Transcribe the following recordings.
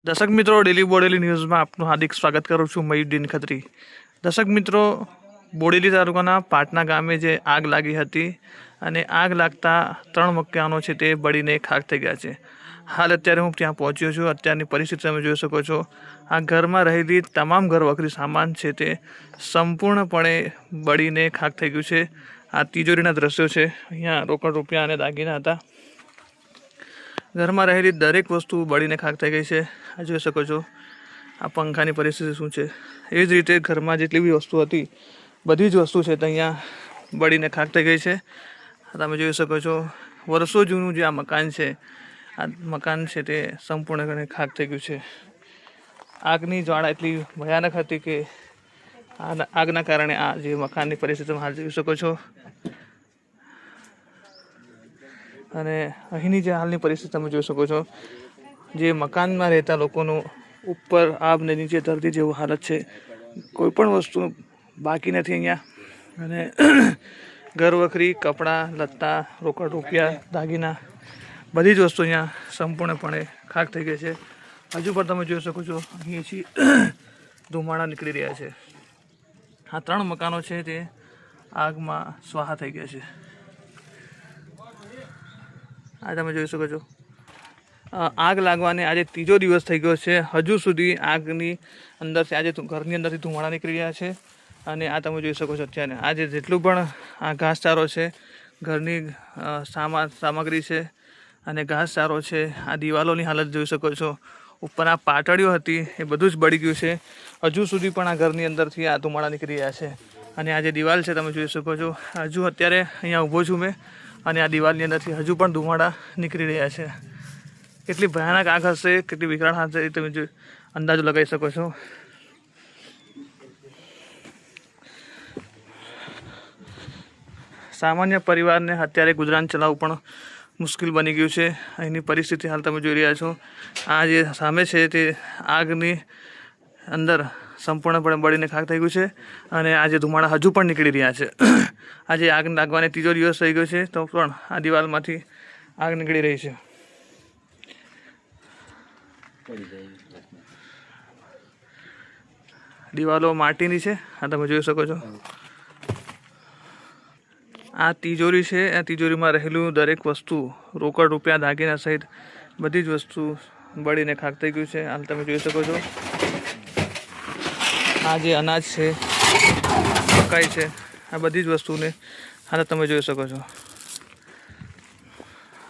દર્શક મિત્રો, ડેલી બોડેલી ન્યૂઝમાં આપનું હાર્દિક સ્વાગત કરું છું. મયુદ્દીન ખત્રી. દર્શક મિત્રો, બોડેલી તાલુકાના પાટના ગામે જે આગ લાગી હતી અને આગ લાગતા 3 મકાનો છે તે બળીને ખાખ થઈ ગયા છે. હાલ અત્યારે હું ત્યાં પહોંચ્યો છું. અત્યારની પરિસ્થિતિ તમે જોઈ શકો છો. આ ઘરમાં રહેલી તમામ ઘરવખરી સામાન છે તે સંપૂર્ણપણે બળીને ખાખ થઈ ગયું છે. આ તિજોરીના દ્રશ્યો છે. અહીંયા રોકડ રૂપિયા અને દાગીના હતા. ઘરમાં રહેલી દરેક વસ્તુ બળીને ખાખ થઈ ગઈ છે. આ જોઈ શકો છો. આ પંખાની પરિસ્થિતિ શું છે. એ જ રીતે ઘરમાં જેટલી બી વસ્તુ હતી બધી જ વસ્તુ છે તે અહીંયા બળીને ખાખ થઈ ગઈ છે. તમે જોઈ શકો છો. વર્ષો જૂનું જે આ મકાન છે, આ મકાન છે તે સંપૂર્ણપણે ખાખ થઈ ગયું છે. આગની જ્વાળા એટલી ભયાનક હતી કે આગના કારણે આ જે મકાનની પરિસ્થિતિમાં હાલ જોઈ શકો છો. અને અહીંની જે હાલની પરિસ્થિતિ તમે જોઈ શકો છો. જે મકાનમાં રહેતા લોકોનું ઉપર આબ ને નીચે ધરતી જેવું હાલત છે. કોઈ પણ વસ્તુ બાકી નથી અહીંયા. અને ઘરવખરી, કપડાં, લત્તા, રોકડ રૂપિયા, દાગીના બધી જ વસ્તુ અહીંયા સંપૂર્ણપણે ખાખ થઈ ગઈ છે. હજુ પણ તમે જોઈ શકો છો અહીંથી ધુમાડા નીકળી રહ્યા છે. આ 3 મકાનો છે તે આગમાં સ્વાહા થઈ ગયા છે. આ તમે જોઈ શકો છો. આગ લાગવાને આજે 3જો દિવસ થઈ ગયો છે. હજુ સુધી આગની અંદરથી આજે ઘરની અંદરથી ધુમાડા નીકળી રહ્યા છે. અને આ તમે જોઈ શકો છો. અત્યારે આજે જેટલું પણ આ ઘાસચારો છે, ઘરની સામગ્રી છે અને ઘાસચારો છે, આ દિવાલોની હાલત જોઈ શકો છો. ઉપર આ પાટડીઓ હતી એ બધું જ બળી ગયું છે. હજુ સુધી પણ આ ઘરની અંદરથી આ ધુમાડા નીકળી રહ્યા છે. અને આ જે દિવાલ છે તમે જોઈ શકો છો. હજુ અત્યારે અહીંયા ઊભો છું મેં અને આ દિવાલની અંદરથી હજુ પણ ધુમાડા નીકળી રહ્યા છે. કેટલી ભયાનક આગ હશે, કેટલી વિકરાળ હશે એ તમે અંદાજો લગાવી શકો છો. સામાન્ય પરિવારને અત્યારે ગુજરાન ચલાવવું પણ મુશ્કેલ બની ગયું છે. અહીંની પરિસ્થિતિ હાલ તમે જોઈ રહ્યા છો. આ જે સામે છે તે આગની અંદર સંપૂર્ણપણે બળીને ખાખ થઈ ગયું છે. અને આ જે ધુમાડા હજુ પણ નીકળી રહ્યા છે. આજે આગ લાગવાને 3જો દિવસ થઈ ગયો છે તો પણ આ દિવાલમાંથી આગ નીકળી રહી છે. દિવાલો માટીની છે. આ તમે જોઈ શકો છો. આ તિજોરી છે. આ તિજોરીમાં રહેલું દરેક વસ્તુ, રોકડ રૂપિયા, દાગીના સહિત બધી જ વસ્તુ બળીને ખાખ થઈ ગયું છે. હાલ તમે જોઈ શકો છો. આ જે અનાજ છે, મકાઈ છે, આ બધી જ વસ્તુને હાલ તમે જોઈ શકો છો.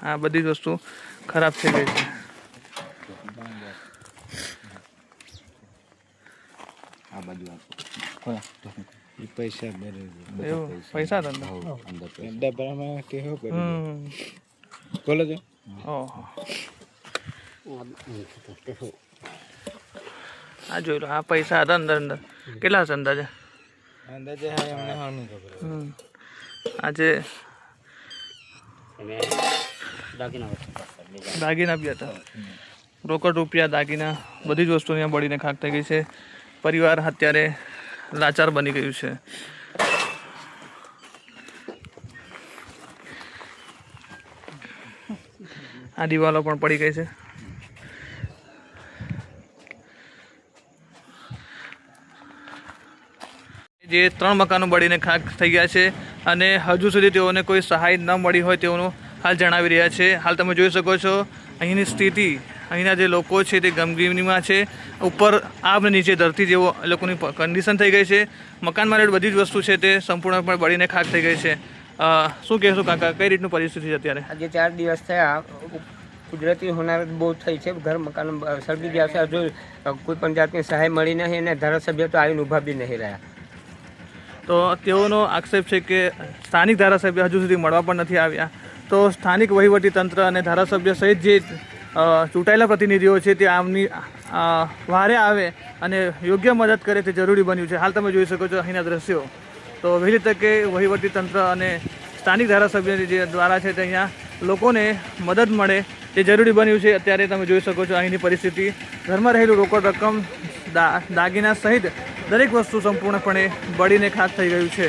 આ બધી જ વસ્તુ ખરાબ થઈ ગઈ છે. પૈસા પૈસા બોલો છો. આ જોઈ લો. આ પૈસા હતા અંદર અંદર. કેટલા હશે અંદાજે? આજે દાગીના બી હતા. રોકડ રૂપિયા, દાગીના બધી જ વસ્તુ અહીંયા બળીને ખાખ થઈ ગઈ છે. પરિવાર અત્યારે લાચાર બની ગયું છે. આ દિવાલો પણ પડી ગઈ છે. જે 3 મકાનો બળીને ખાખ થઈ ગયા છે અને હજુ સુધી તેઓને કોઈ સહાય ન મળી હોય તેઓનું હાલ જણાવી રહ્યા છે. હાલ તમે જોઈ શકો છો અહીંની સ્થિતિ. અહીંના જે લોકો છે તે ગમગીનીમાં છે. ઉપર આબ નીચે ધરતી જેવો એ લોકોની કન્ડિશન થઈ ગઈ છે. મકાનમાં રહેલી બધી જ વસ્તુ છે તે સંપૂર્ણપણે બળીને ખાખ થઈ ગઈ છે. શું કહેશો કાકા, કઈ રીતનું પરિસ્થિતિ છે અત્યારે? આજે 4 દિવસ થયા. કુદરતી હોનારત બહુ થઈ છે. ઘર મકાન સળગી ગયા છે. હજુ કોઈ પણ જાતની સહાય મળી નહીં અને ધારાસભ્ય તો આવીને ઊભા બી નહીં રહ્યા. તો તેઓનો આક્ષેપ છે કે સ્થાનિક ધારાસભ્ય હજુ સુધી મળવા પણ નથી આવ્યા. તો સ્થાનિક વહીવટી તંત્ર અને ધારાસભ્ય સહિત જે ચૂંટાયેલા પ્રતિનિધિઓ છે તે આમની વારે આવે અને યોગ્ય મદદ કરે તે જરૂરી બન્યું છે. હાલ તમે જોઈ શકો છો અહીંના દ્રશ્યો. તો વહેલી તકે વહીવટી તંત્ર અને સ્થાનિક ધારાસભ્ય જે દ્વારા છે તે અહીંયા લોકોને મદદ મળે તે જરૂરી બન્યું છે. અત્યારે તમે જોઈ શકો છો અહીંની પરિસ્થિતિ. ઘરમાં રહેલું રોકડ રકમ, દાગીના સહિત દરેક વસ્તુ સંપૂર્ણપણે બળીને ખાખ થઈ ગયું છે.